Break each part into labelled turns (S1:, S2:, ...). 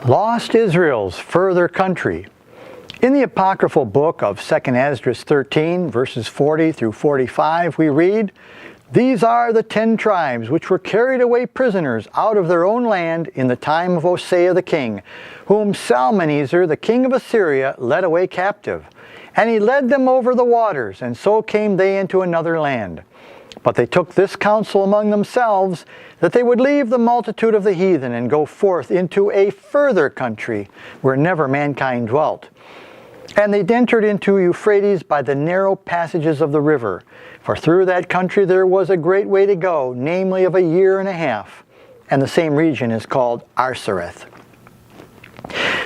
S1: Lost Israel's further country. In the apocryphal book of 2 Esdras 13, verses 40 through 45, we read, "These are the 10 tribes which were carried away prisoners out of their own land in the time of Osea the king, whom Salmanesar the king of Assyria led away captive. And he led them over the waters, and so came they into another land. But they took this counsel among themselves, that they would leave the multitude of the heathen and go forth into a further country, where never mankind dwelt. And they entered into Euphrates by the narrow passages of the river, for through that country there was a great way to go, namely of a year and a half, and the same region is called Arsareth."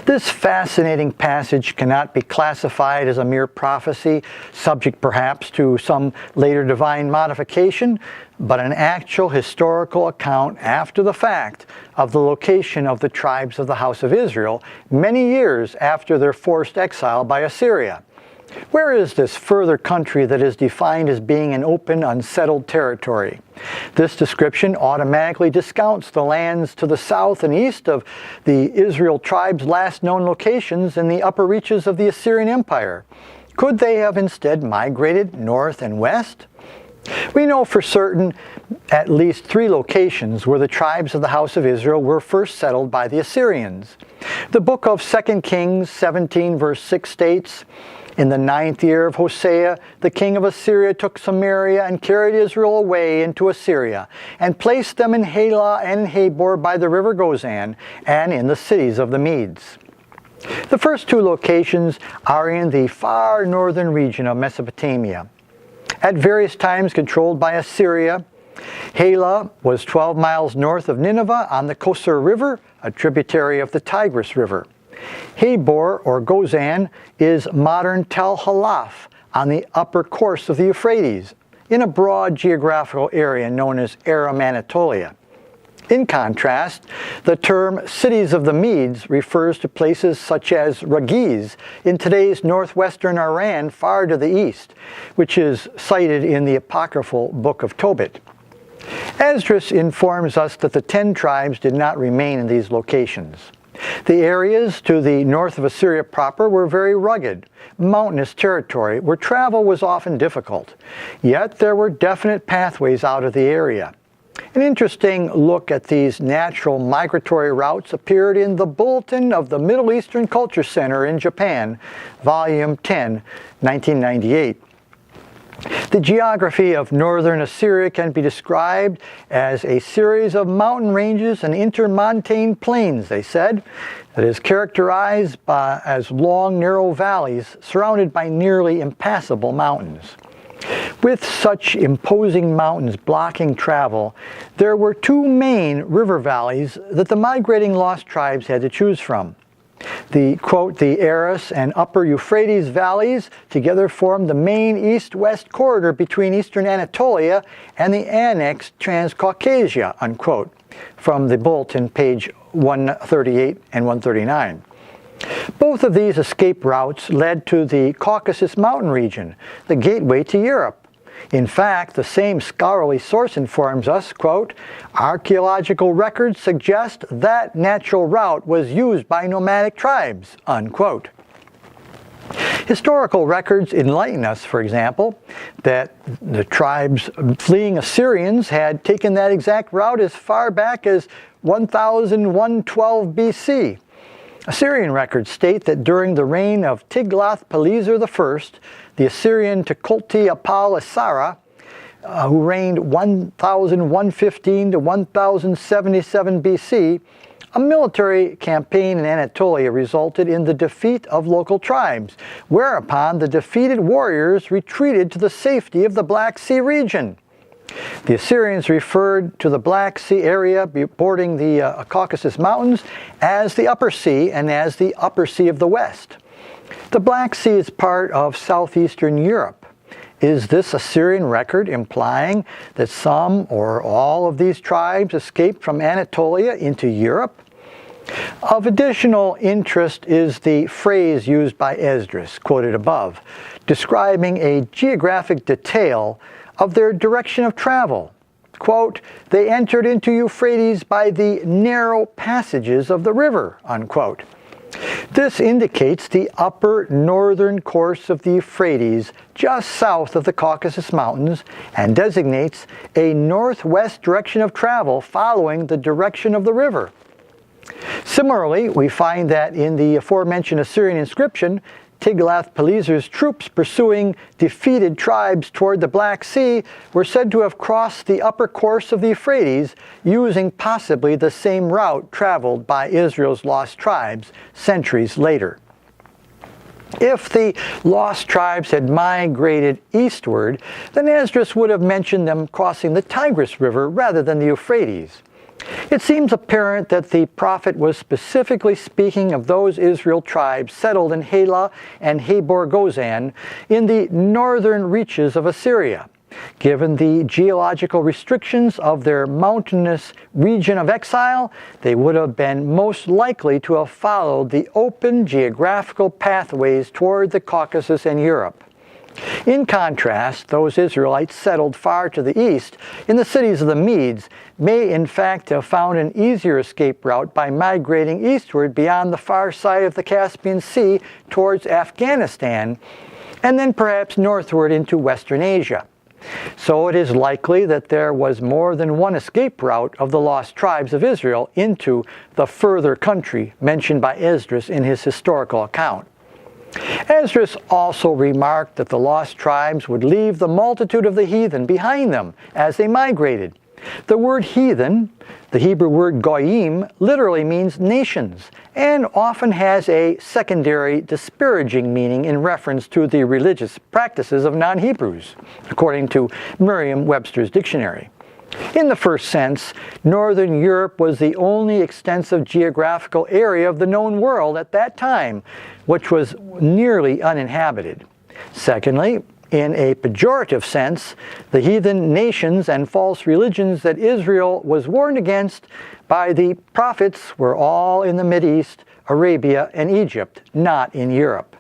S1: This fascinating passage cannot be classified as a mere prophecy, subject perhaps to some later divine modification, but an actual historical account after the fact of the location of the tribes of the house of Israel many years after their forced exile by Assyria. Where is this further country that is defined as being an open, unsettled territory? This description automatically discounts the lands to the south and east of the Israel tribe's last known locations in the upper reaches of the Assyrian Empire. Could they have instead migrated north and west? We know for certain at least 3 locations where the tribes of the house of Israel were first settled by the Assyrians. The book of 2 Kings 17 verse 6 states, "In the 9th year of Osea, the king of Assyria took Samaria and carried Israel away into Assyria, and placed them in Halah and Habor by the river Gozan, and in the cities of the Medes." The first 2 locations are in the far northern region of Mesopotamia. At various times controlled by Assyria, Halah was 12 miles north of Nineveh on the Kosor River, a tributary of the Tigris River. Habor, or Gozan, is modern Tel Halaf on the upper course of the Euphrates, in a broad geographical area known as Aram Anatolia. In contrast, the term cities of the Medes refers to places such as Ragiz in today's northwestern Iran far to the east, which is cited in the apocryphal book of Tobit. Esdras informs us that the 10 tribes did not remain in these locations. The areas to the north of Assyria proper were very rugged, mountainous territory where travel was often difficult. Yet there were definite pathways out of the area. An interesting look at these natural migratory routes appeared in the Bulletin of the Middle Eastern Culture Center in Japan, Volume 10, 1998. The geography of northern Assyria can be described as a series of mountain ranges and intermontane plains, they said, that is characterized as long, narrow valleys surrounded by nearly impassable mountains. With such imposing mountains blocking travel, there were 2 main river valleys that the migrating lost tribes had to choose from. The, quote, "the Aras and upper Euphrates valleys together formed the main east-west corridor between eastern Anatolia and the annexed Transcaucasia," unquote, from the Bulletin, page 138 and 139. Both of these escape routes led to the Caucasus Mountain region, the gateway to Europe. In fact, the same scholarly source informs us, quote, "Archaeological records suggest that natural route was used by nomadic tribes," unquote. Historical records enlighten us, for example, that the tribes fleeing Assyrians had taken that exact route as far back as 1112 BC. Assyrian records state that during the reign of Tiglath-Pileser I, the Assyrian Tukulti-Apal-Esarra, who reigned 1115 to 1077 BC, a military campaign in Anatolia resulted in the defeat of local tribes, whereupon the defeated warriors retreated to the safety of the Black Sea region. The Assyrians referred to the Black Sea area bordering the Caucasus Mountains as the Upper Sea and as the Upper Sea of the West. The Black Sea is part of southeastern Europe. Is this Assyrian record implying that some or all of these tribes escaped from Anatolia into Europe? Of additional interest is the phrase used by Esdras, quoted above, describing a geographic detail of their direction of travel. quote, they entered into Euphrates by the narrow passages of the river, unquote. This indicates the upper northern course of the Euphrates just south of the Caucasus Mountains and designates a northwest direction of travel following the direction of the river. Similarly, we find that in the aforementioned Assyrian inscription, Tiglath-Pileser's troops pursuing defeated tribes toward the Black Sea were said to have crossed the upper course of the Euphrates using possibly the same route traveled by Israel's lost tribes centuries later. If the lost tribes had migrated eastward, then Esdras would have mentioned them crossing the Tigris River rather than the Euphrates. It seems apparent that the prophet was specifically speaking of those Israel tribes settled in Halah and Habor Gozan in the northern reaches of Assyria. Given the geological restrictions of their mountainous region of exile, they would have been most likely to have followed the open geographical pathways toward the Caucasus and Europe. In contrast, those Israelites settled far to the east in the cities of the Medes may in fact have found an easier escape route by migrating eastward beyond the far side of the Caspian Sea towards Afghanistan, and then perhaps northward into Western Asia. So it is likely that there was more than one escape route of the lost tribes of Israel into the further country mentioned by Esdras in his historical account. Esdras also remarked that the lost tribes would leave the multitude of the heathen behind them as they migrated. The word heathen, the Hebrew word goyim, literally means nations and often has a secondary disparaging meaning in reference to the religious practices of non-Hebrews, according to Merriam-Webster's dictionary. In the first sense, Northern Europe was the only extensive geographical area of the known world at that time, which was nearly uninhabited. Secondly, in a pejorative sense, the heathen nations and false religions that Israel was warned against by the prophets were all in the Mideast, Arabia, and Egypt, not in Europe.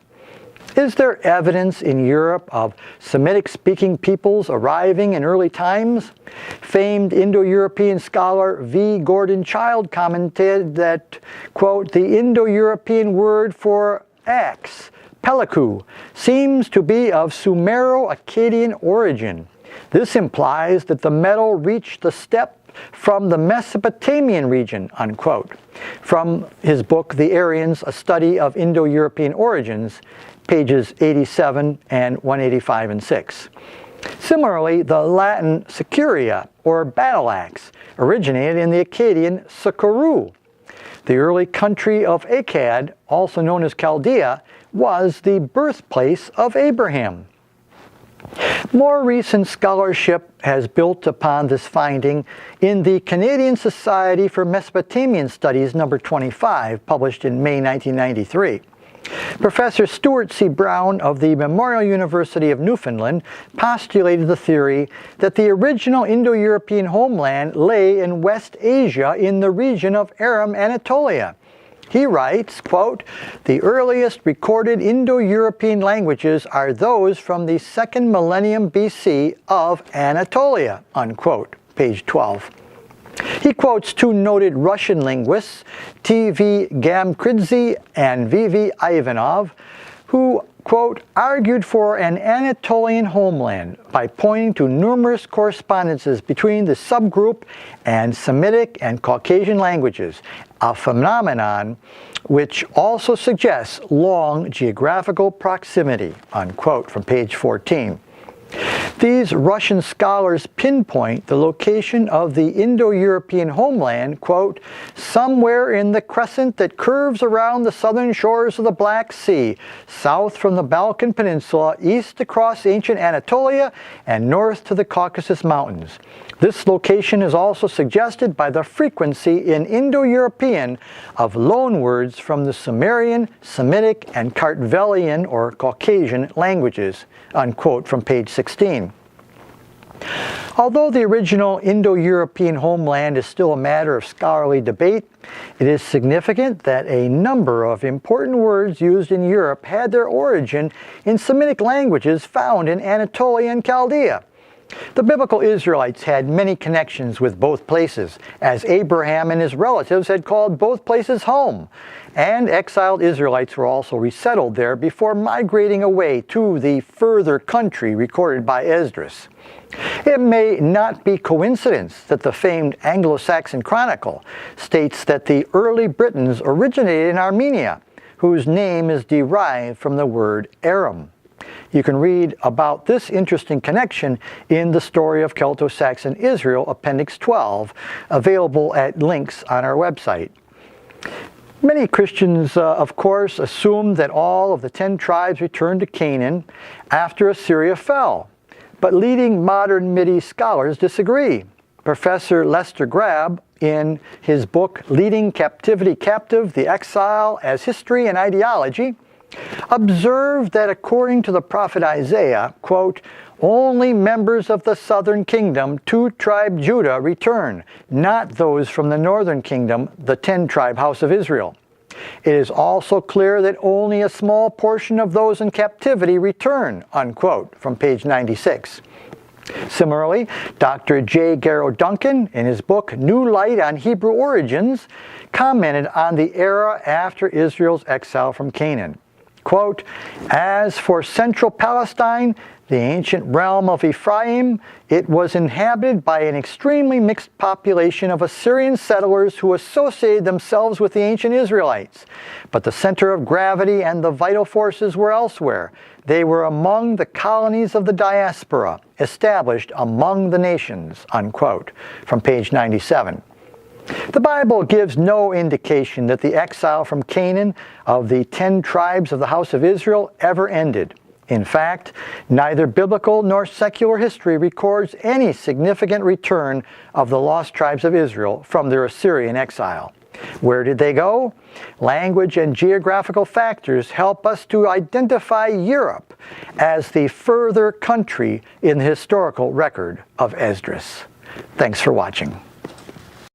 S1: Is there evidence in Europe of Semitic-speaking peoples arriving in early times? Famed Indo-European scholar V. Gordon Childe commented that, quote, the Indo-European word for axe, peliku, seems to be of Sumero-Akkadian origin. This implies that the metal reached the steppe from the Mesopotamian region, unquote. From his book, The Aryans, A Study of Indo-European Origins, pages 87 and 185 and 6. Similarly, the Latin securia, or battle axe, originated in the Akkadian Sakuru. The early country of Akkad, also known as Chaldea, was the birthplace of Abraham. More recent scholarship has built upon this finding in the Canadian Society for Mesopotamian Studies, number 25, published in May 1993. Professor Stuart C. Brown of the Memorial University of Newfoundland postulated the theory that the original Indo-European homeland lay in West Asia in the region of Aram Anatolia. He writes, quote, the earliest recorded Indo-European languages are those from the 2nd millennium BC of Anatolia, unquote, page 12. He quotes two noted Russian linguists, T.V. Gamkridze and V.V. Ivanov, who, quote, argued for an Anatolian homeland by pointing to numerous correspondences between the subgroup and Semitic and Caucasian languages, a phenomenon which also suggests long geographical proximity, unquote, from page 14. These Russian scholars pinpoint the location of the Indo-European homeland, quote, somewhere in the crescent that curves around the southern shores of the Black Sea, south from the Balkan Peninsula, east across ancient Anatolia, and north to the Caucasus Mountains. This location is also suggested by the frequency in Indo-European of loanwords from the Sumerian, Semitic, and Kartvelian or Caucasian languages, unquote, from page 16. Although the original Indo-European homeland is still a matter of scholarly debate, it is significant that a number of important words used in Europe had their origin in Semitic languages found in Anatolia and Chaldea. The biblical Israelites had many connections with both places, as Abraham and his relatives had called both places home, and exiled Israelites were also resettled there before migrating away to the further country recorded by Esdras. It may not be coincidence that the famed Anglo-Saxon Chronicle states that the early Britons originated in Armenia, whose name is derived from the word Aram. You can read about this interesting connection in the Story of Celto-Saxon Israel, Appendix 12, available at links on our website. Many Christians, of course, assume that all of the 10 tribes returned to Canaan after Assyria fell. But leading modern Mideast scholars disagree. Professor Lester Grab, in his book Leading Captivity Captive, The Exile as History and Ideology, observed that according to the prophet Isaiah, quote, only members of the southern kingdom, 2-tribe Judah, return, not those from the northern kingdom, the 10-tribe house of Israel. It is also clear that only a small portion of those in captivity return, unquote, from page 96. Similarly, Dr. J. Garrow Duncan, in his book New Light on Hebrew Origins, commented on the era after Israel's exile from Canaan. Quote, as for central Palestine, the ancient realm of Ephraim, it was inhabited by an extremely mixed population of Assyrian settlers who associated themselves with the ancient Israelites. But the center of gravity and the vital forces were elsewhere. They were among the colonies of the diaspora, established among the nations, unquote, from page 97. The Bible gives no indication that the exile from Canaan of the 10 tribes of the house of Israel ever ended. In fact, neither biblical nor secular history records any significant return of the lost tribes of Israel from their Assyrian exile. Where did they go? Language and geographical factors help us to identify Europe as the further country in the historical record of Esdras. Thanks for watching.